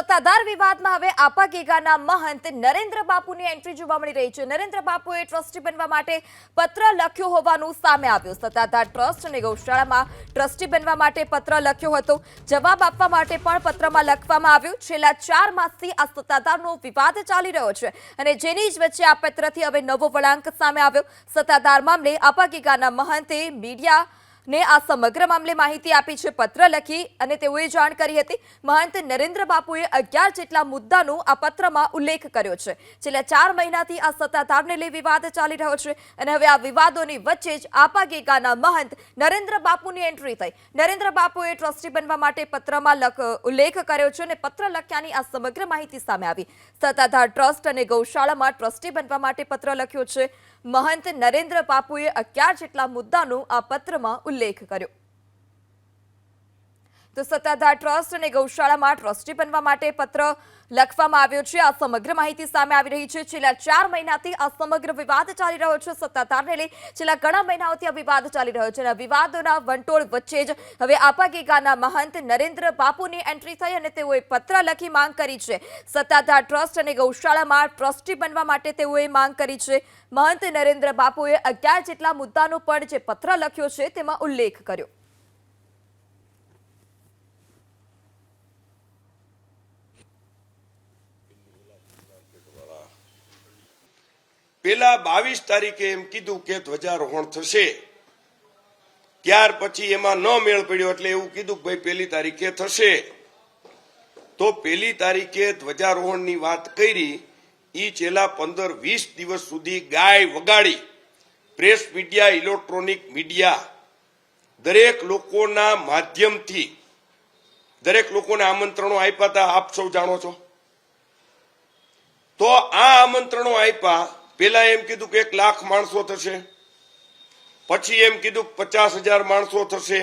સત્તાધાર વિવાદમાં હવે આપા ગેગાના મહંત નરેન્દ્ર બાપુની એન્ટ્રી જોવા મળી રહી છે। નરેન્દ્ર બાપુએ ટ્રસ્ટી બનવા માટે પત્ર લખ્યો હોવાનું સામે આવ્યું। સત્તાધાર ટ્રસ્ટ અને ગૌશાળામાં ટ્રસ્ટી બનવા માટે પત્ર લખ્યો હતો। જવાબ આપવા માટે પણ પત્રમાં લખવામાં આવ્યું। છેલ્લા 4 માસથી આ સત્તાધારનો વિવાદ ચાલી રહ્યો છે અને જેની જ વચ્ચે આ પત્રથી હવે નવો વળાંક સામે આવ્યો। સત્તાધાર મામલે આપા ગેગાના મહંતે મીડિયા ने आ समग्र मामले माहिती आपी छे। पत्र लखी अने तेओए जाण करी हती। महंत नरेंद्र बापुए 11 जेटला मुद्दानो आ पत्रमां उल्लेख कर्यो छे। छेल्ला 4 महीनाथी आ सत्ताधारने लई विवाद चाली रह्यो छे अने हवे आ विवादोनी वच्चे ज आपा गेगाना महंत नरेंद्र बापुनी एंट्री थई। नरेंद्र बापुए ट्रस्टी बनवा माटे पत्रमां उल्लेख कर्यो छे अने पत्र लख्यानी आ समग्र माहिती सामे आवी। सत्ताधार ट्रस्ट अने गौशाळामां ट्रस्टी बनवा माटे पत्र लख्यो छे। महंत नरेंद्र बापुए 11 जेटला मुद्दानो आ पत्रमां उल्लेख कर्यो। तो सत्ताधार ट्रस्ट અને ગૌશાળામાં ટ્રસ્ટી બનવા માટે પત્ર લખવામાં આવ્યો છે। આ સમગ્ર માહિતી સામે આવી રહી છે। છેલ્લા 4 મહિનાથી આ સમગ્ર વિવાદ ચાલી રહ્યો છે। સત્તાધારને લઈ છેલ્લા ઘણા મહિનાઓથી આ વિવાદ ચાલી રહ્યો છે અને વિવાદોના વંટોળ વચ્ચે જ હવે આપા ગેગાના મહંત નરેન્દ્ર બાપુની એન્ટ્રી થઈ અને તેઓએ પત્ર લખી માંગ કરી છે। સત્તાધાર ટ્રસ્ટ અને ગૌશાળામાં ટ્રસ્ટી બનવા માટે તેઓએ માંગ કરી છે। મહંત નરેન્દ્ર બાપુએ 11 જેટલા મુદ્દાનો પણ જે પત્ર લખ્યો છે તેમાં ઉલ્લેખ કર્યો। પેલા 22 તારીખે એમ કીધું કે ધ્વજારોહણ થશે, ત્યાર પછી એમાં ન મેળ પડ્યો એટલે એવું કીધું કે ભાઈ 1 તારીખે થશે। તો 1 તારીખે ધ્વજારોહણની વાત કરી। ઈ છેલ્લા 15-20 દિવસ સુધી ગાય વગાડી પ્રેસ મીડિયા, ઇલેક્ટ્રોનિક મીડિયા દરેક લોકોના માધ્યમથી દરેક લોકોને આમંત્રણો આપ્યા હતા। આપ સૌ જાણો છો। તો આ આમંત્રણો આપ્યા। પેલા એમ કીધું કે 1 લાખ માણસો થશે, પછી એમ કીધું 50,000 માણસો થશે।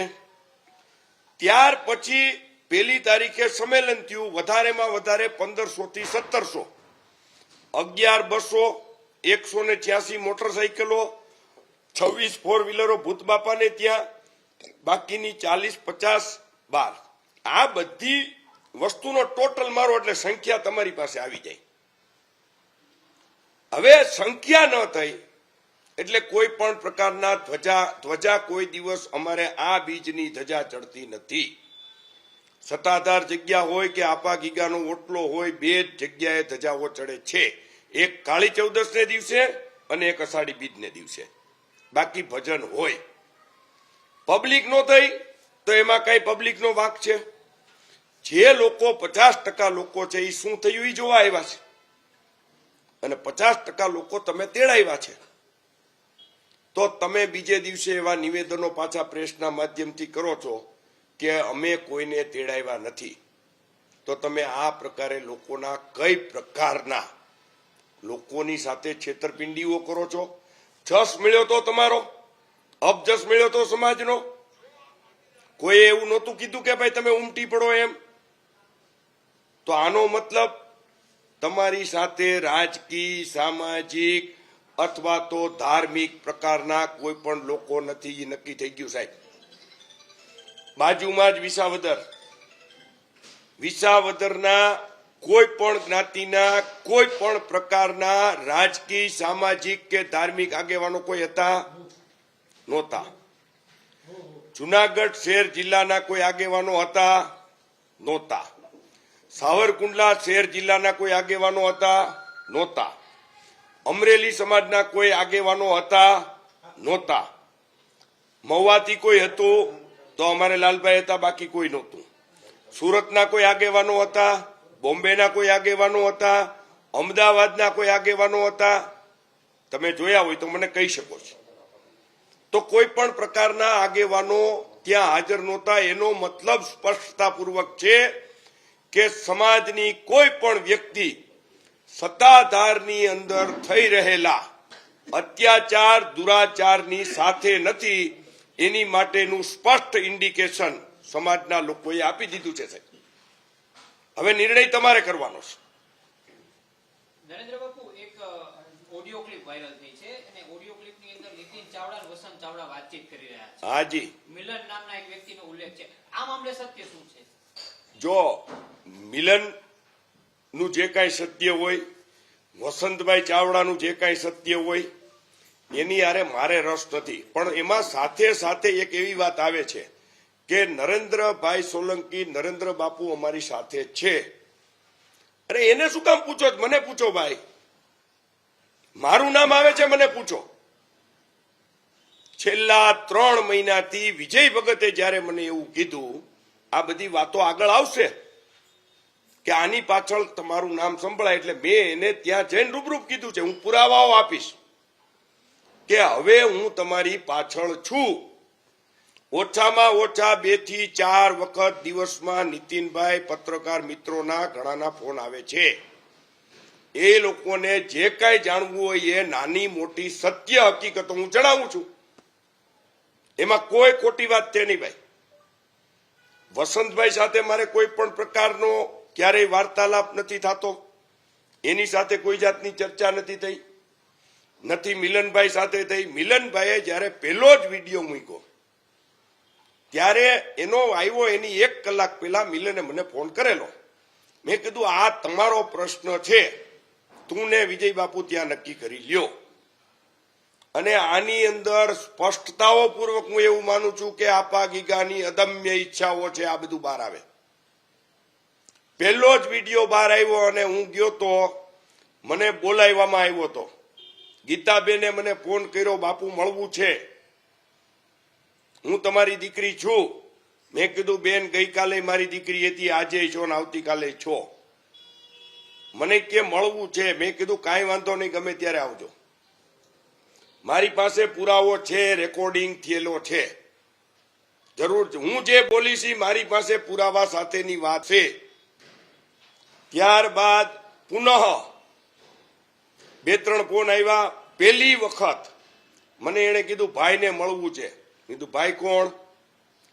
ત્યાર પછી 1 તારીખે સંમેલન થયું, વધારેમાં વધારે 1500 થી 1700, 11 બસો, 186 મોટરસાઇકલો, 26 ફોર વ્હીલરો ભૂત બાપાને ત્યાં, બાકીની 40-50 બાર। આ બધી વસ્તુનો ટોટલ મારો એટલે સંખ્યા તમારી પાસે આવી જાય। હવે સંખ્યા ન થઈ એટલે કોઈ પણ પ્રકારના ધ્વજા કોઈ દિવસ અમારે આ બીજની ધજા ચડતી નથી। સત્તાધાર જગ્યા હોય કે આપા ગીગાનો ઓટલો હોય, 2 જગ્યાએ ધજાઓ ચડે છે। એક કાળી ચૌદસને દિવસે અને એક અષાઢી બીજને દિવસે, બાકી ભજન હોય। પબ્લિક નો થઈ તો એમાં કઈ પબ્લિક નો વાંક છે? જે લોકો 50% લોકો છે એ શું થયું એ જોવા આવ્યા છે અને 50% લોકો તમે તેડાવ્યા છે। તો તમે બીજે દિવસે એવા નિવેદનો પાછા પ્રેસના માધ્યમથી કરો છો કે અમે કોઈને તેડાવ્યા નથી। તો તમે આ પ્રકારે લોકોના કઈ પ્રકારના લોકોની સાથે છેતરપિંડીઓ કરો છો? જસ મળ્યો તો તમારો, અબજસ મળ્યો તો સમાજનો? કોઈ એવું નહોતું કીધું કે ભાઈ તમે ઉમટી પડો એમ? તો આનો મતલબ તમારી સાથે રાજકીય, સામાજિક અથવા તો ધાર્મિક પ્રકારના કોઈ પણ લોકો નથી, એ નક્કી થઈ ગયું સાહેબ। બાજુમાં જ વિસાવદરના કોઈ પણ જ્ઞાતિના કોઈ પણ પ્રકારના રાજકીય, સામાજિક કે ધાર્મિક આગેવાનો કોઈ હતા નહોતા। જુનાગઢ શહેર જિલ્લાના કોઈ આગેવાનો હતા નહોતા। સાવરકુંડલા શહેર જિલ્લાના કોઈ આગેવાનો હતા નહોતા। અમરેલી સમાજના કોઈ આગેવાનો હતા નહોતા। મહુવાથી કોઈ હતું તો અમારે લાલભાઈ હતા, બાકી કોઈ નહોતું। સુરતના કોઈ આગેવાનો હતા, બોમ્બેના કોઈ આગેવાનો હતા, અમદાવાદના કોઈ આગેવાનો હતા। તમે જોયા હોય તો મને કહી શકો છો। તો કોઈ પણ પ્રકારના આગેવાનો ત્યાં હાજર નહોતા। એનો મતલબ સ્પષ્ટતાપૂર્વક છે કે સમાજની કોઈ પણ વ્યક્તિ સત્તાધારની અંદર થઈ રહેલા અત્યાચાર, દુરાચારની સાથે નથી। એની માટેનું સ્પષ્ટ ઇન્ડિકેશન સમાજના લોકોએ આપી દીધું છે સાહેબ। હવે નિર્ણય તમારે કરવાનો છે। નરેન્દ્ર બાપુ, એક ઓડિયો ક્લિપ વાયરલ થઈ છે અને ઓડિયો ક્લિપની અંદર નીતિન ચાવડા અને વસંત ચાવડા વાતચીત કરી રહ્યા છે। હાજી, મિલન નામના એક વ્યક્તિનો ઉલ્લેખ છે। આ મામલે સત્ય શું છે? જો મિલન નું જે કાંઈ સત્ય હોય, વસંતભાઈ ચાવડાનું જે કાંઈ સત્ય હોય એની હારે મારે રસ નથી. પણ એમાં સાથે સાથે એક એવી વાત આવે છે કે નરેન્દ્રભાઈ સોલંકી, નરેન્દ્ર બાપુ અમારી સાથે છે. અરે એને શું કામ પૂછો? મને પૂછો ભાઈ, મારું નામ આવે છે, મને પૂછો. છેલ્લા 3 મહિનાથી વિજય ભગતે જ્યારે મને એવું કીધું, આ બધી વાતો આગળ આવશે કે આની પાછળ તમારું નામ સંભળાય, એટલે મેં એને ત્યાં જઈને રૂબરૂ કીધું છે. હું પુરાવાઓ આપીશ કે હવે હું તમારી પાછળ છું. ઓછામાં ઓછા 2 થી 4 વખત દિવસમાં નીતિનભાઈ પત્રકાર મિત્રોના ઘણાના ફોન આવે છે. એ લોકોને જે કાંઈ જાણવું હોય એ નાની મોટી સત્ય હકીકતો હું જણાવું છું. એમાં કોઈ ખોટી વાત છે નહીં ભાઈ. વસંતભાઈ સાથે મારે કોઈ પણ પ્રકારનો ક્યારેય વાર્તાલાપ નથી થતો, એની સાથે કોઈ જાતની ચર્ચા નથી થઈ, નથી મિલનભાઈ સાથે થઈ. મિલનભાઈએ જ્યારે પહેલો જ વિડીયો મૂક્યો ત્યારે એનો આવ્યો, એની 1 કલાક પહેલા મિલને મને ફોન કરેલો. મેં કીધું આ તમારો પ્રશ્ન છે, તું ને વિજય બાપુ ત્યાં નક્કી કરી લ્યો. અને આની અંદર સ્પષ્ટતાઓ પૂર્વક હું એવું માનું છું કે આપા ગીગાની અદમ્ય ઈચ્છાઓ છે, આ બધું બહાર આવે. પહેલો જ વિડીયો બહાર આવ્યો અને હું ગયો તો મને બોલાવવામાં આવ્યો હતો. ગીતાબેને મને ફોન કર્યો, બાપુ મળવું છે, હું તમારી દીકરી છું. મેં કીધું બેન, ગઈકાલે મારી દીકરી હતી, આજે છો ને આવતીકાલે છો. મને કે મળવું છે. મેં કીધું કાંઈ વાંધો નહીં, ગમે ત્યારે આવજો. મારી પાસે પુરાવો છે, રેકોર્ડિંગ થયેલો છે, જરૂર હું જે બોલીશ મારી પાસે પુરાવા સાથેની વાત છે. ત્યારબાદ પુનઃ 2-3 ફોન આવ્યા. પહેલી વખત મને એને કીધું ભાઈને મળવું છે. કીધું ભાઈ કોણ?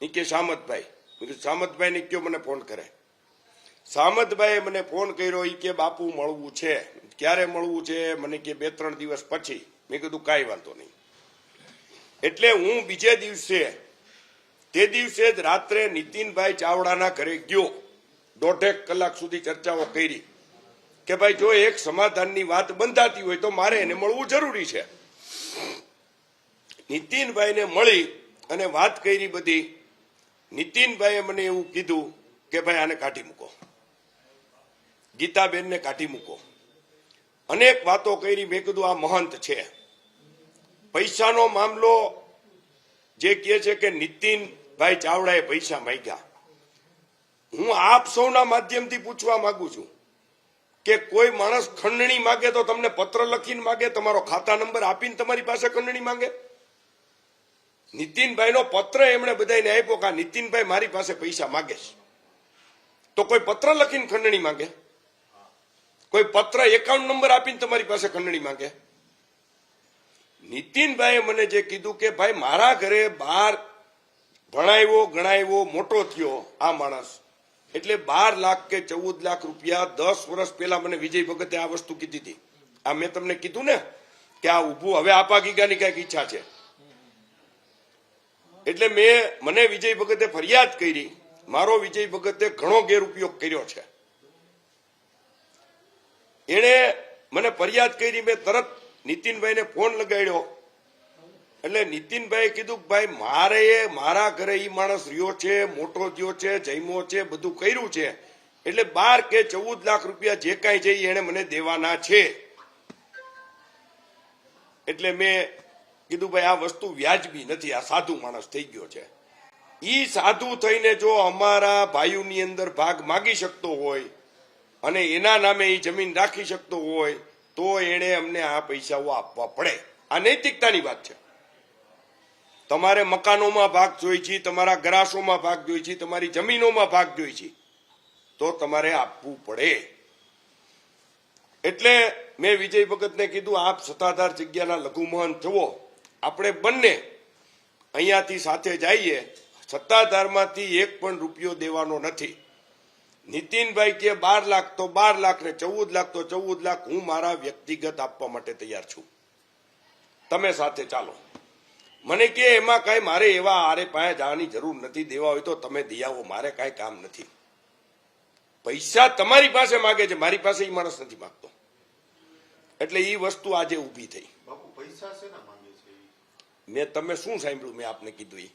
એ કે સામતભાઈ. મેં કીધું સામતભાઈને કયો મને ફોન કરે. સામતભાઈએ મને ફોન કર્યો, એ કે બાપુ મળવું છે. ક્યારે મળવું છે? મને કે 2-3 દિવસ પછી. મેં કીધું કાંઈ વાંધો નહીં. એટલે હું બીજે દિવસે, તે દિવસે જ રાત્રે નીતિનભાઈ ચાવડાના ઘરે ગયો. 1.5 કલાક સુધી ચર્ચાઓ કરી કે ભાઈ જો એક સમાધાનની વાત બંધાતી હોય તો મારે એને મળવું જરૂરી છે. નીતિનભાઈને મળી અને વાત કરી બધી. નીતિનભાઈએ મને એવું કીધું કે ભાઈ આને કાઢી મૂકો, ગીતાબેનને કાઢી મૂકો. અનેક વાતો કરી. મેં કીધું આ મહંત છે. પૈસાનો મામલો જે કહે છે કે નીતિનભાઈ ચાવડાએ પૈસા માંગ્યા, હું આપ સૌના માધ્યમથી પૂછવા માંગુ છું કે કોઈ માણસ ખંડણી માંગે તો તમને પત્ર લખીને માંગે, તમારો ખાતા નંબર આપીને તમારી પાસે ખંડણી માંગે? નીતિનભાઈનો પત્ર એમણે બધાને આપ્યો કે નીતિનભાઈ મારી પાસે પૈસા માંગે છે, તો કોઈ પત્ર લખીને ખંડણી માંગે? કોઈ પત્ર એકાઉન્ટ નંબર આપીને તમારી પાસે ખંડણી માંગે? નીતિનભાઈએ મને જે કીધું કે ભાઈ મારા ઘરે બહાર ભણાવ્યો ગણાવ્યો મોટો થયો આ માણસ, એટલે 12 લાખ કે 14 લાખ રૂપિયા 10 વર્ષ પહેલા મને વિજય ભગતે આ વસ્તુ કીધી હતી. આ મેં તમને કીધું ને કે આ ઉભું હવે આપા ગીગાની કઈક ઈચ્છા છે. એટલે મને વિજય ભગતે ફરિયાદ કરી. મારો વિજય ભગતે ઘણો ગેરઉપયોગ કર્યો છે. એણે મને ફરિયાદ કરી. મેં તરત નીતિનભાઈને ફોન લગાડ્યો. એટલે નીતિનભાઈએ કીધું કે ભાઈ મારા ઘરે ઈ માણસ રહ્યો છે, મોટો થયો છે, જઈમો છે, બધું કર્યું છે, એટલે 12 કે 14 લાખ રૂપિયા જે કાંઈ છે એને મને દેવાના છે. એટલે મેં કીધું ભાઈ આ વસ્તુ વ્યાજબી નથી, આ સાધુ માણસ થઈ ગયો છે. ઈ સાધુ થઈને જો અમારા ભાઈઓની અંદર ભાગ માગી શકતો હોય અને એના નામે એ જમીન રાખી શકતો હોય તો એને અમને આ પૈસાઓ આપવા પડે. આ નૈતિકતાની વાત છે. તમારે મકાનોમાં ભાગ જોઈ છે, તમારા ગરાસોમાં ભાગ જોઈ છે, તમારી જમીનોમાં ભાગ જોઈ છે, તો તમારે આપવું પડે. એટલે મેં વિજય ભગતને કીધું આપ સત્તાધાર જગ્યાના લઘુમહંત થવો, આપણે બંને અહીંયાથી સાથે જઈએ. સત્તાધારમાંથી 1 પણ રૂપિયો દેવાનો નથી. નીતિનભાઈ કે 12 લાખ તો 12 લાખ ને 14 લાખ તો 14 લાખ હું મારા વ્યક્તિગત આપવા માટે તૈયાર છું, તમે સાથે ચાલો. મને કે એમાં કાંઈ મારે એવા આરે પાસે જવાની જરૂર નથી, દેવા હોય તો તમે દઈ આવો, મારે કાંઈ કામ નથી. પૈસા તમારી પાસે માગે છે, મારી પાસે એ માણસ નથી માગતો. એટલે એ વસ્તુ આજે ઊભી થઈ. બાપુ પૈસા શેના માંગે છે? મેં તમે શું સાંભળ્યું? મેં આપને કીધું એ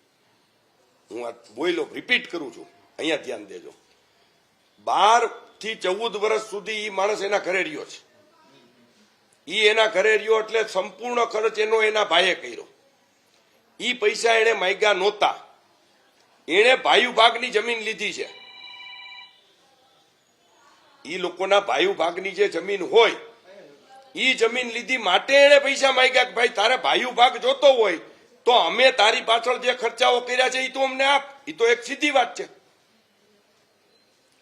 હું આ બોલ્યો, રિપીટ કરું છું, અહીંયા ધ્યાન દેજો. 12 થી 14 વર્ષ સુધી એ માણસ એના ઘરે રહ્યો છે. ઈ એના ઘરે રહ્યો એટલે સંપૂર્ણ ખર્ચ એનો એના ભાઈએ કર્યો. ઈ પૈસા એને માગ્યા નહોતા. એણે ભાઈ ભાગની જમીન લીધી છે. ઈ લોકોના ભાઈ ભાગની જે જમીન હોય ઈ જમીન લીધી માટે એને પૈસા માંગ્યા કે ભાઈ તારે ભાઈ ભાગ જોતો હોય તો અમે તારી પાછળ જે ખર્ચાઓ કર્યા છે એ તો અમને આપ. એ તો એક સીધી વાત છે,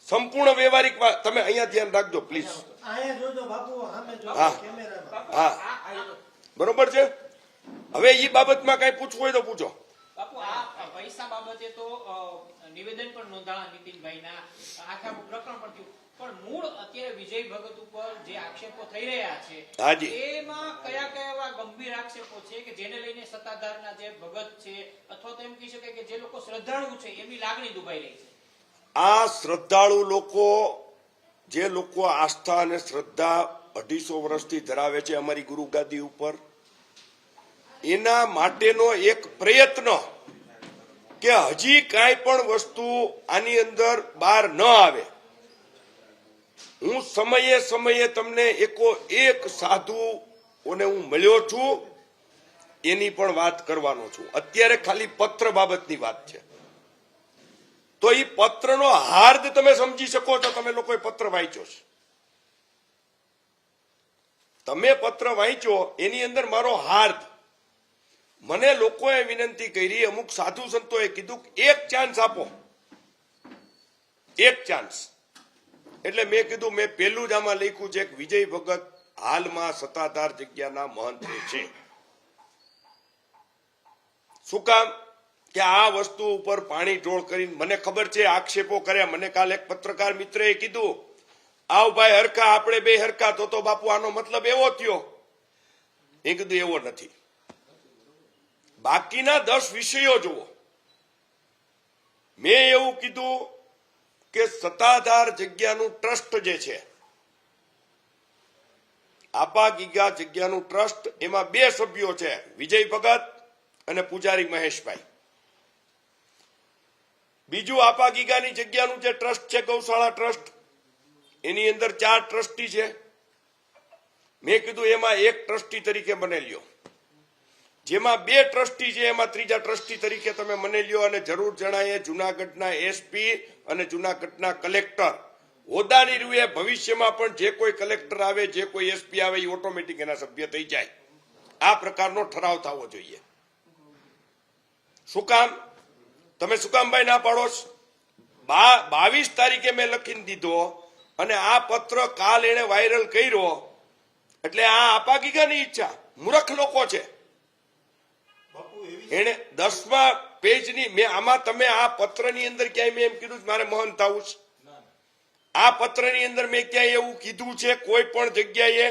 સંપૂર્ણ વ્યવહારિક વાત. તમે અહીંયા ધ્યાન રાખજો પ્લીઝ. હા બરોબર છે. હવે એ બાબતમાં કઈ પૂછવું હોય તો પૂછો. બાપુ આ પૈસા બાબતે તો નિવેદન પણ નોંધાણા નીતિનભાઈના, આખા પ્રકરણ પણ થયું, પણ મૂળ અત્યારે વિજય ભગત ઉપર જે આક્ષેપો થઈ રહ્યા છે હાજી, એમાં કયા કયા એવા ગંભીર આક્ષેપો છે કે જેને લઈને સત્તાધારના જે ભગત છે અથવા તો એમ કહી શકાય કે જે લોકો શ્રદ્ધાળુ છે એમની લાગણી દુભાઈ રહી છે? આ શ્રદ્ધાળુ લોકો, જે લોકો આસ્થા અને શ્રદ્ધા 250 વર્ષથી ધરાવે છે અમારી ગુરુ ગાદી ઉપર, એના માટેનો એક પ્રયત્ન કે હજી કાંઈ પણ વસ્તુ આની અંદર બહાર ન આવે. હું સમયે સમયે તમને એક સાધુઓને હું મળ્યો છું, એની પણ વાત કરવાનો છું. અત્યારે ખાલી પત્ર બાબતની વાત છે. તો એ પત્રનો હાર્દ તમે સમજી શકો છો. તમે લોકોએ પત્ર વાંચ્યો છે, તમે પત્ર વાંચ્યો, એની અંદર મારો હાર્દ, મને લોકોએ વિનંતી કરી, અમુક સાધુ સંતોએ કીધું એક ચાન્સ આપો, એક ચાન્સ. એટલે મેં કીધું, મેં પહેલું જ આમાં લખ્યું છે કે વિજય ભગત હાલમાં સત્તાધાર જગ્યાના મહંત છે. શું કામ? કે આ વસ્તુ ઉપર પાણી ઢોળ કરીને મને ખબર છે આક્ષેપો કર્યા. મને કાલ એક પત્રકાર મિત્રએ કીધું, આવ ભાઈ હરખા, આપણે બે હરખા, તો બાપુ આનો મતલબ એવો થયો. એ કીધું એવો નથી. બાકીના 10 વિષયો જુઓ. મેં એવું કીધું કે સત્તાધાર જગ્યાનું ટ્રસ્ટ જે છે, આપા ગીગા જગ્યાનું ટ્રસ્ટ, એમાં 2 સભ્યો છે, વિજય ભગત અને પૂજારી મહેશભાઈ. બીજું આપા ગીગાની જગ્યાનું જે ટ્રસ્ટ છે, ગૌશાળા ટ્રસ્ટ, એની અંદર 4 ટ્રસ્ટી છે. મેં કીધું એમાં એક ટ્રસ્ટી તરીકે મને લ્યો. જેમાં 2 ટ્રસ્ટી છે એમાં ત્રીજા ટ્રસ્ટી તરીકે તમે મને લ્યો. અને જરૂર જણાય જુનાગઢના એસપી અને જુનાગઢના કલેક્ટર હોદ્દાની રૂએ ભવિષ્યમાં પણ જે કોઈ કલેક્ટર આવે, જે કોઈ એસપી આવે, એ ઓટોમેટિક એના સભ્ય થઈ જાય. આ પ્રકારનો ઠરાવ થવો જોઈએ. શું કામ? તમે શું કામ ભાઈ ના પાડો? 22 તારીખે મેં લખીને દીધો અને આ પત્ર કાલ એને વાયરલ કર્યો. એટલે આ આપા ગીગાની ઈચ્છા, મૂર્ખ લોકો છે. એને 10મા પેજની મેં આમાં, તમે આ પત્રની અંદર ક્યાંય મેં એમ કીધું મારે મહંત થવું છે? આ પત્રની અંદર મેં ક્યાંય એવું કીધું છે કોઈ પણ જગ્યાએ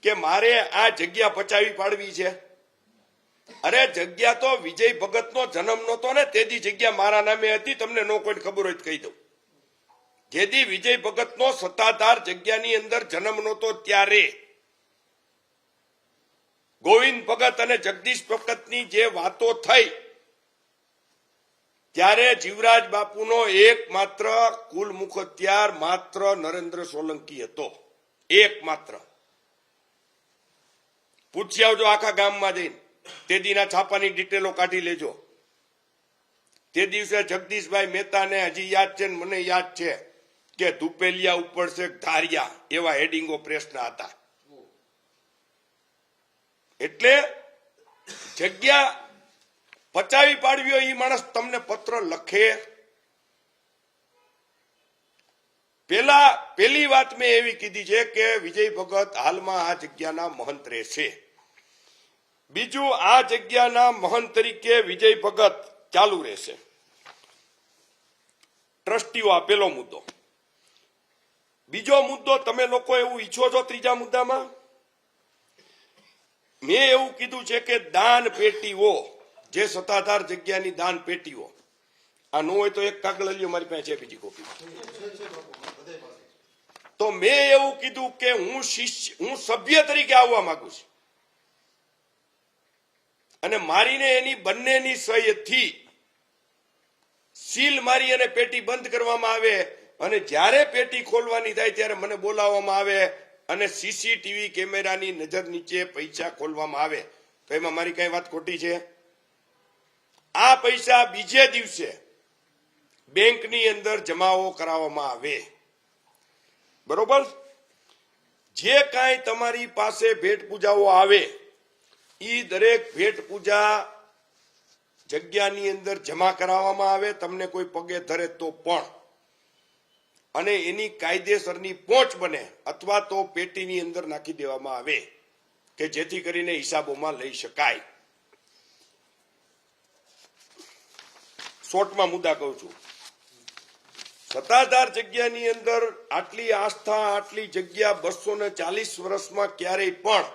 કે મારે આ જગ્યા પચાવી પાડવી છે? અરે જગ્યા તો વિજય ભગતનો જન્મ નહોતો ને તેથી જગ્યા મારા નામે હતી. તમને નો કોઈ ખબર હોય તો કહી દઉં. જેથી વિજય ભગતનો સત્તાધાર જગ્યાની અંદર જન્મ નહોતો ત્યારે ગોવિંદ ભગત અને જગદીશ ભગતની જે વાતો થઈ ત્યારે જીવરાજ બાપુનો એકમાત્ર કુલ મુખત્યાર માત્ર નરેન્દ્ર સોલંકી હતો. એકમાત્ર. પૂછી આવજો આખા ગામમાં જઈને, તે દીના છાપાની ડિટેલો કાઢી લેજો. તે દિવસે જગદીશભાઈ મહેતાને હજી યાદ છે, મને યાદ છે કે ધુપેલિયા ઉપર છે ધારિયા, એવા હેડિંગો પ્રેસના હતા. એટલે જગ્યા પચાવી પાડવી હોય એ માણસ તમને પત્ર લખે. પેલી વાત મેં એવી કીધી છે કે વિજય ભગત હાલમાં આ જગ્યાના મહંત રહેશે. બીજું, આ જગ્યાના મહંત તરીકે વિજય ભગત ચાલુ રહેશે. ટ્રસ્ટીઓ, આ પેલો મુદ્દો. બીજો મુદ્દો, તમે લોકો એવું ઈચ્છો છો ત્રીજા મુદ્દામાં, મેં એવું કીધું છે કે દાન પેટીઓ, જે સત્તાધાર જગ્યાની દાન પેટીઓ, આ ન હોય તો એક કાગળ લ્યો, મારી પાસે છે બીજી કોપી. તો મેં એવું કીધું કે હું સભ્ય તરીકે આવવા માંગુ છું અને મારીને એની બંનેની સહીથી સીલ મારી અને પેટી બંધ કરવામાં આવે અને જ્યારે પેટી ખોલવાની થાય ત્યારે મને બોલાવવામાં આવે અને સીસીટીવી કેમેરાની નજર નીચે પૈસા ખોલવામાં આવે. તો એમાં મારી કઈ વાત ખોટી છે? આ પૈસા બીજે દિવસે બેંકની અંદર જમાઓ કરાવવામાં આવે. બરોબર? જે કાંઈ તમારી પાસે ભેટ પૂજાઓ આવે ઈ દરેક ભેટ પૂજા જગ્યાની અંદર જમા કરાવવામાં આવે, તમને કોઈ પગે ધરે તો પણ, અને એની કાયદેસરની પહોંચ બને અથવા તો પેટીની અંદર નાખી દેવામાં આવે કે જેથી કરીને હિસાબોમાં લઈ શકાય. શોર્ટમાં મુદ્દા કહું છું. સત્તાધાર જગ્યાની અંદર આટલી આસ્થા, આટલી જગ્યા 240 વર્ષમાં ક્યારેય પણ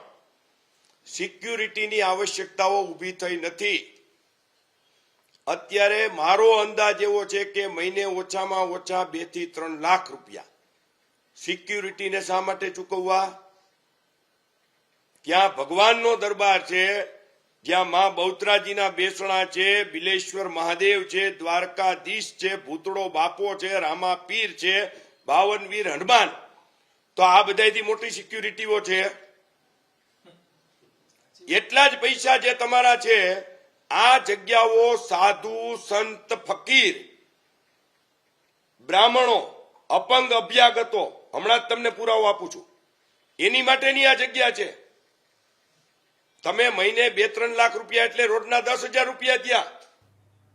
સિક્યુરિટીની આવશ્યકતાઓ ઊભી થઈ નથી. અત્યારે મારો અંદાજ એવો છે કે મહિને ઓછામાં ઓછા 2 થી 3 લાખ રૂપિયા સિક્યુરિટીને શા માટે ચૂકવવા? ત્યાં ભગવાનનો દરબાર છે, જ્યાં માં બહુચરાજીના બેસણા છે, બિલેશ્વર મહાદેવ છે, દ્વારકાધીશ છે, ભૂતળો બાપો છે, રામા પીર છે, 52 વીર હનુમાન. તો આ બધાથી મોટી સિક્યુરિટીઓ છે. એટલા જ પૈસા જે તમારા છે, આ જગ્યાઓ સાધુ, સંત, ફકીર, બ્રાહ્મણો, અપંગ, અભ્યાગતો, હમણાં જ તમને પુરાવો આપું છું, એની માટેની આ જગ્યા છે. તમે મહિને 2-3 લાખ રૂપિયા એટલે રોજના 10,000 રૂપિયા થયા.